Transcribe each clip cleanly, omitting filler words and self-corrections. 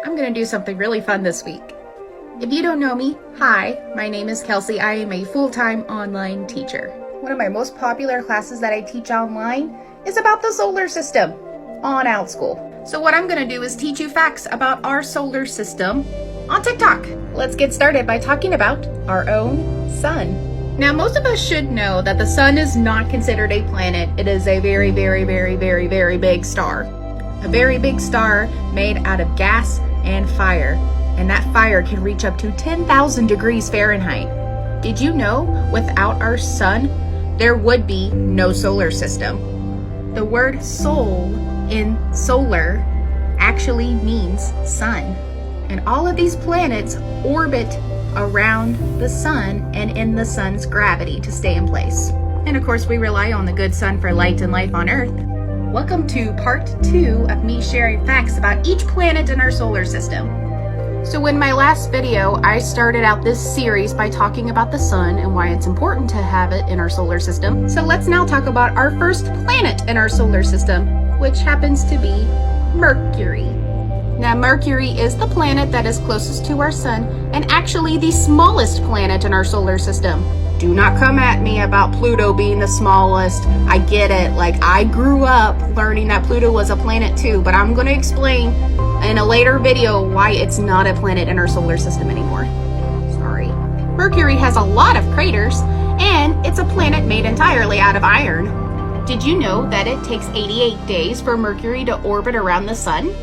I'm going to do something really fun this week. If you don't know me, hi, my name is Kelsey. I am a full-time online teacher. One of my most popular classes that I teach online is about the solar system on OutSchool. So what I'm going to do is teach you facts about our solar system on TikTok. Let's get started by talking about our own sun. Now, most of us should know that the sun is not considered a planet. It is a very, very, very, very, very big star. A very big star made out of gas and fire. And that fire can reach up to 10,000 degrees Fahrenheit. Did you know without our sun, there would be no solar system? The word sol in solar actually means sun. And all of these planets orbit around the sun and in the sun's gravity to stay in place. And of course, we rely on the good sun for light and life on Earth. Welcome to part 2 of me sharing facts about each planet in our solar system. So in my last video, I started out this series by talking about the sun and why it's important to have it in our solar system. So let's now talk about our first planet in our solar system, which happens to be Mercury. Now, Mercury is the planet that is closest to our sun and actually the smallest planet in our solar system. Do not come at me about Pluto being the smallest. I get it. Like, I grew up learning that Pluto was a planet too, but I'm going to explain in a later video why it's not a planet in our solar system anymore. Sorry. Mercury has a lot of craters, and it's a planet made entirely out of iron. Did you know that it takes 88 days for Mercury to orbit around the sun?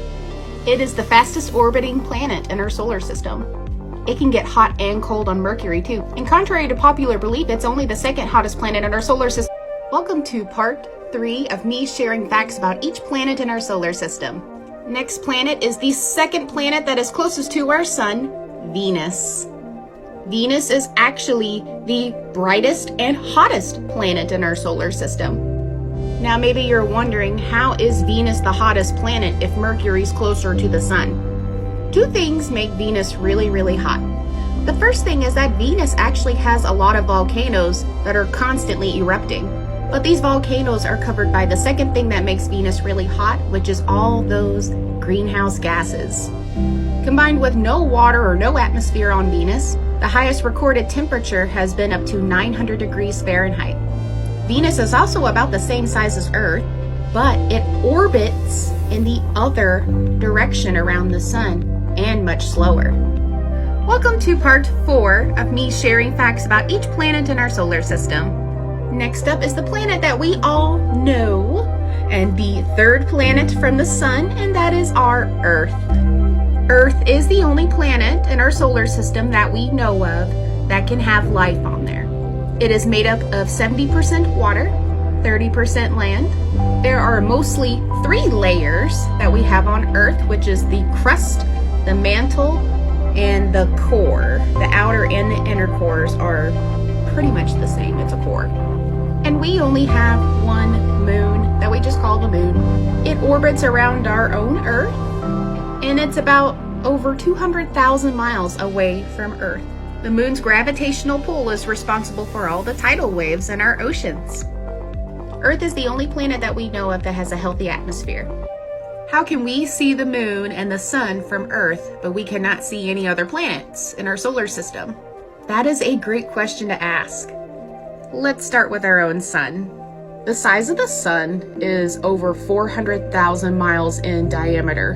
It is the fastest orbiting planet in our solar system. It can get hot and cold on Mercury too. And contrary to popular belief, it's only the second hottest planet in our solar system. Welcome to part 3 of me sharing facts about each planet in our solar system. Next planet is the second planet that is closest to our sun, Venus. Venus is actually the brightest and hottest planet in our solar system. Now maybe you're wondering, how is Venus the hottest planet if Mercury's closer to the sun? Two things make Venus really, really hot. The first thing is that Venus actually has a lot of volcanoes that are constantly erupting. But these volcanoes are covered by the second thing that makes Venus really hot, which is all those greenhouse gases. Combined with no water or no atmosphere on Venus, the highest recorded temperature has been up to 900 degrees Fahrenheit. Venus is also about the same size as Earth, but it orbits in the other direction around the sun and much slower. Welcome to part 4 of me sharing facts about each planet in our solar system. Next up is the planet that we all know, and the third planet from the sun, and that is our Earth. Earth is the only planet in our solar system that we know of that can have life on there. It is made up of 70% water, 30% land. There are mostly 3 layers that we have on Earth, which is the crust, the mantle, and the core. The outer and the inner cores are pretty much the same. It's a core. And we only have one moon that we just call the moon. It orbits around our own Earth, and it's about over 200,000 miles away from Earth. The moon's gravitational pull is responsible for all the tidal waves in our oceans. Earth is the only planet that we know of that has a healthy atmosphere. How can we see the moon and the sun from Earth, but we cannot see any other planets in our solar system? That is a great question to ask. Let's start with our own sun. The size of the sun is over 400,000 miles in diameter,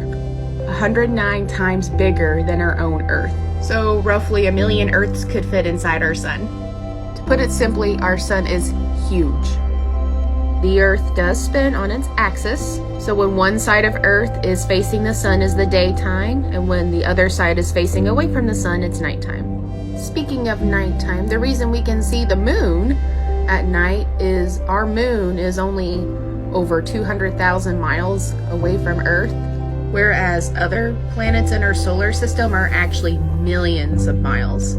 109 times bigger than our own Earth. So roughly 1 million Earths could fit inside our sun. To put it simply, our sun is huge. The Earth does spin on its axis, so when one side of Earth is facing the sun is the daytime, and when the other side is facing away from the sun, it's nighttime. Speaking of nighttime, the reason we can see the moon at night is our moon is only over 200,000 miles away from Earth, whereas other planets in our solar system are actually millions of miles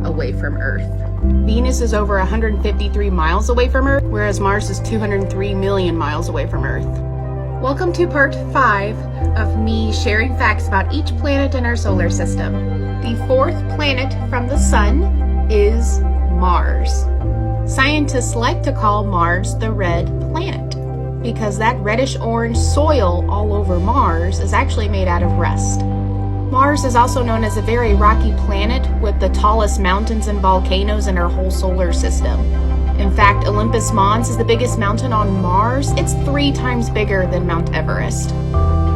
away from Earth. Venus is over 153 miles away from Earth, whereas Mars is 203 million miles away from Earth. Welcome to part 5 of me sharing facts about each planet in our solar system. The 4th planet from the sun is Mars. Scientists like to call Mars the red planet because that reddish-orange soil all over Mars is actually made out of rust. Mars is also known as a very rocky planet with the tallest mountains and volcanoes in our whole solar system. In fact, Olympus Mons is the biggest mountain on Mars. It's 3 times bigger than Mount Everest.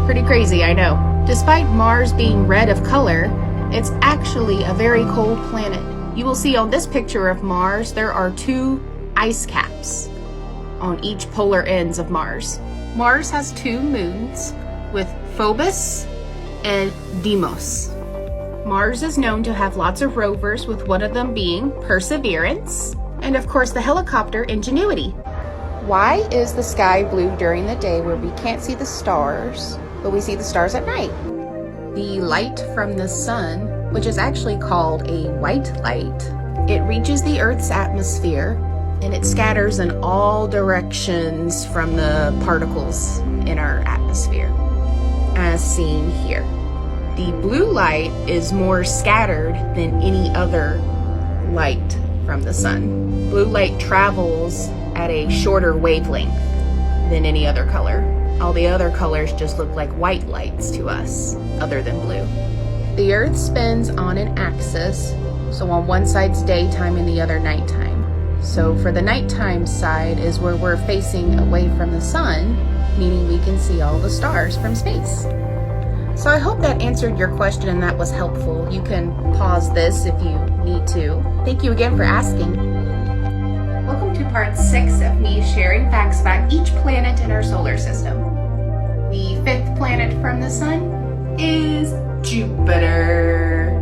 Pretty crazy, I know. Despite Mars being red of color, it's actually a very cold planet. You will see on this picture of Mars, there are 2 ice caps on each polar ends of Mars. Mars has 2 moons with Phobos and Deimos. Mars is known to have lots of rovers, with one of them being Perseverance, and of course the helicopter Ingenuity. Why is the sky blue during the day where we can't see the stars, but we see the stars at night? The light from the sun, which is actually called a white light, it reaches the Earth's atmosphere and it scatters in all directions from the particles in our atmosphere, as seen here. The blue light is more scattered than any other light from the sun. Blue light travels at a shorter wavelength than any other color. All the other colors just look like white lights to us, other than blue. The Earth spins on an axis, so on one side's daytime and the other nighttime. So for the nighttime side is where we're facing away from the sun, meaning we can see all the stars from space. So I hope that answered your question and that was helpful. You can pause this if you need to. Thank you again for asking. Welcome to part 6 of me sharing facts about each planet in our solar system. The 5th planet from the sun is Jupiter.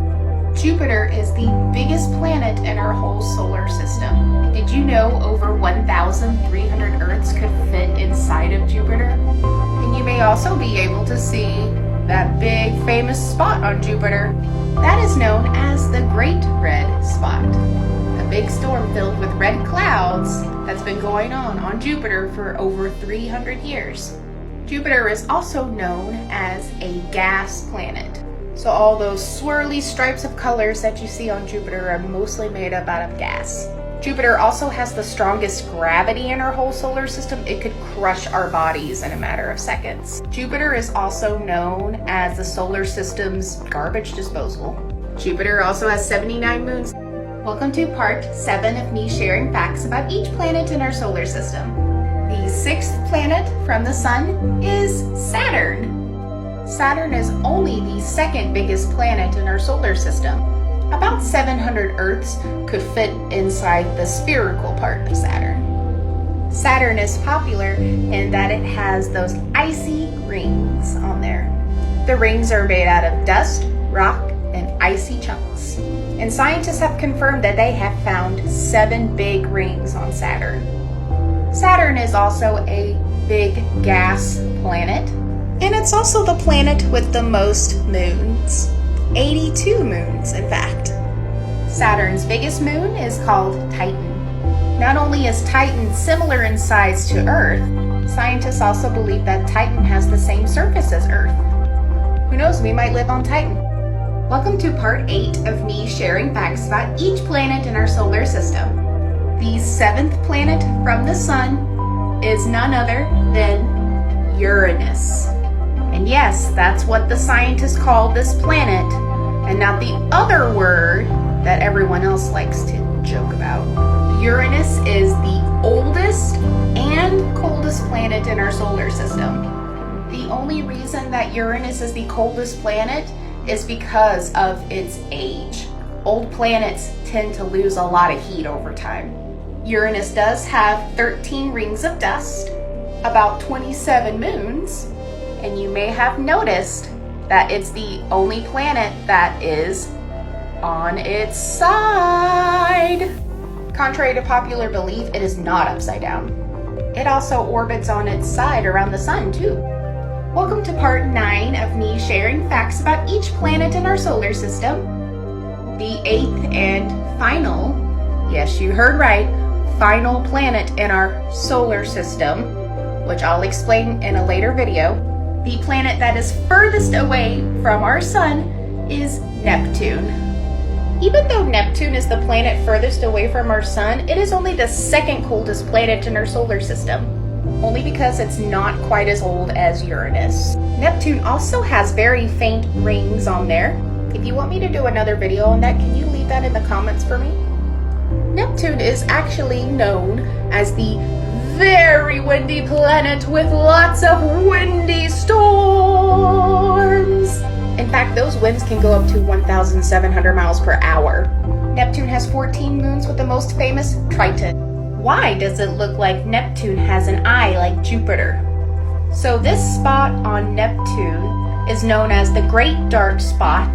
Jupiter is the biggest planet in our whole solar system. Did you know over 1,300 Earths could fit inside of Jupiter? And you may also be able to see that big famous spot on Jupiter. That is known as the Great Red Spot. A big storm filled with red clouds that's been going on Jupiter for over 300 years. Jupiter is also known as a gas planet. So all those swirly stripes of colors that you see on Jupiter are mostly made up out of gas. Jupiter also has the strongest gravity in our whole solar system. It could crush our bodies in a matter of seconds. Jupiter is also known as the solar system's garbage disposal. Jupiter also has 79 moons. Welcome to part 7 of me sharing facts about each planet in our solar system. The 6th planet from the sun is Saturn. Saturn is only the 2nd biggest planet in our solar system. About 700 Earths could fit inside the spherical part of Saturn. Saturn is popular in that it has those icy rings on there. The rings are made out of dust, rock, and icy chunks. And scientists have confirmed that they have found 7 big rings on Saturn. Saturn is also a big gas planet, and it's also the planet with the most moons. 82 moons, in fact. Saturn's biggest moon is called Titan. Not only is Titan similar in size to Earth, scientists also believe that Titan has the same surface as Earth. Who knows, we might live on Titan. Welcome to part 8 of me sharing facts about each planet in our solar system. The 7th planet from the sun is none other than Uranus. And yes, that's what the scientists call this planet, and not the other word that everyone else likes to joke about. Uranus is the oldest and coldest planet in our solar system. The only reason that Uranus is the coldest planet is because of its age. Old planets tend to lose a lot of heat over time. Uranus does have 13 rings of dust, about 27 moons, and you may have noticed that it's the only planet that is on its side. Contrary to popular belief, it is not upside down. It also orbits on its side around the sun too. Welcome to part 9 of me sharing facts about each planet in our solar system. The 8th and final, yes, you heard right, final planet in our solar system, which I'll explain in a later video. The planet that is furthest away from our sun is Neptune. Even though Neptune is the planet furthest away from our sun, it is only the 2nd coldest planet in our solar system. only because it's not quite as old as Uranus. Neptune also has very faint rings on there. If you want me to do another video on that, can you leave that in the comments for me? Neptune is actually known as the very windy planet with lots of windy storms. In fact, those winds can go up to 1,700 miles per hour. Neptune has 14 moons, with the most famous Triton. Why does it look like Neptune has an eye like Jupiter? So this spot on Neptune is known as the Great Dark Spot,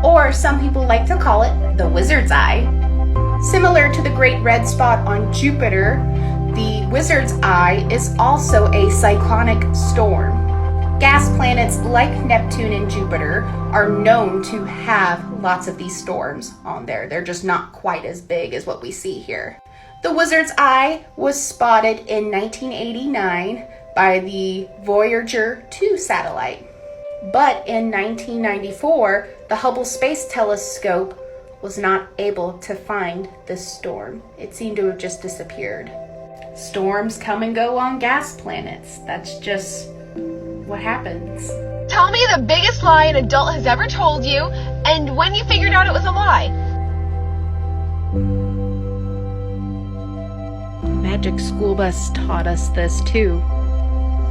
or some people like to call it the Wizard's Eye. Similar to the Great Red Spot on Jupiter, the Wizard's Eye is also a cyclonic storm. Gas planets like Neptune and Jupiter are known to have lots of these storms on there. They're just not quite as big as what we see here. The Wizard's Eye was spotted in 1989 by the Voyager 2 satellite. But in 1994, the Hubble Space Telescope was not able to find this storm. It seemed to have just disappeared. Storms come and go on gas planets. That's just what happens. Tell me the biggest lie an adult has ever told you, and when you figured out it was a lie. Magic School Bus taught us this too.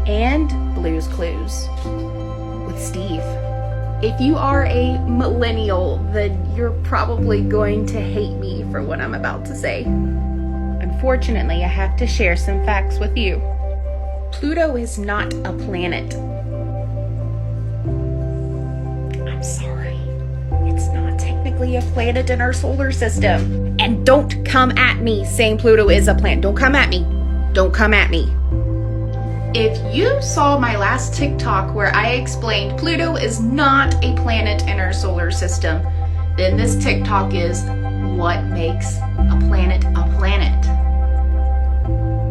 And Blue's Clues with Steve. If you are a millennial, then you're probably going to hate me for what I'm about to say. Unfortunately, I have to share some facts with you. Pluto is not a planet. I'm sorry. It's not technically a planet in our solar system. And don't come at me saying Pluto is a planet. Don't come at me. Don't come at me. If you saw my last TikTok where I explained Pluto is not a planet in our solar system, then this TikTok is what makes a planet a planet.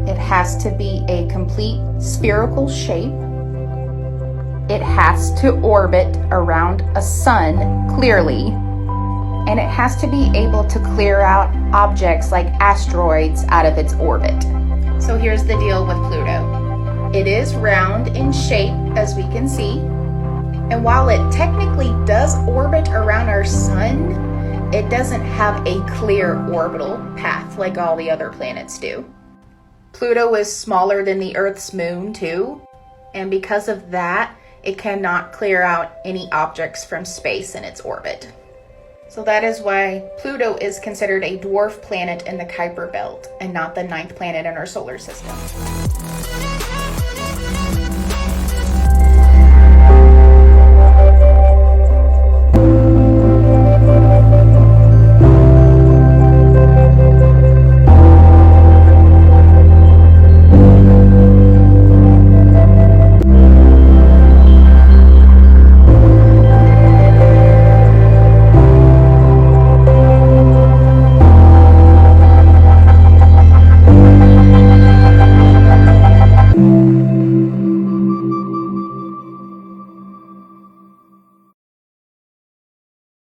It has to be a complete spherical shape. It has to orbit around a sun clearly. And it has to be able to clear out objects like asteroids out of its orbit. So here's the deal with Pluto. It is round in shape, as we can see. And while it technically does orbit around our sun, it doesn't have a clear orbital path like all the other planets do. Pluto is smaller than the Earth's moon too, and because of that, it cannot clear out any objects from space in its orbit. So that is why Pluto is considered a dwarf planet in the Kuiper Belt and not the 9th planet in our solar system.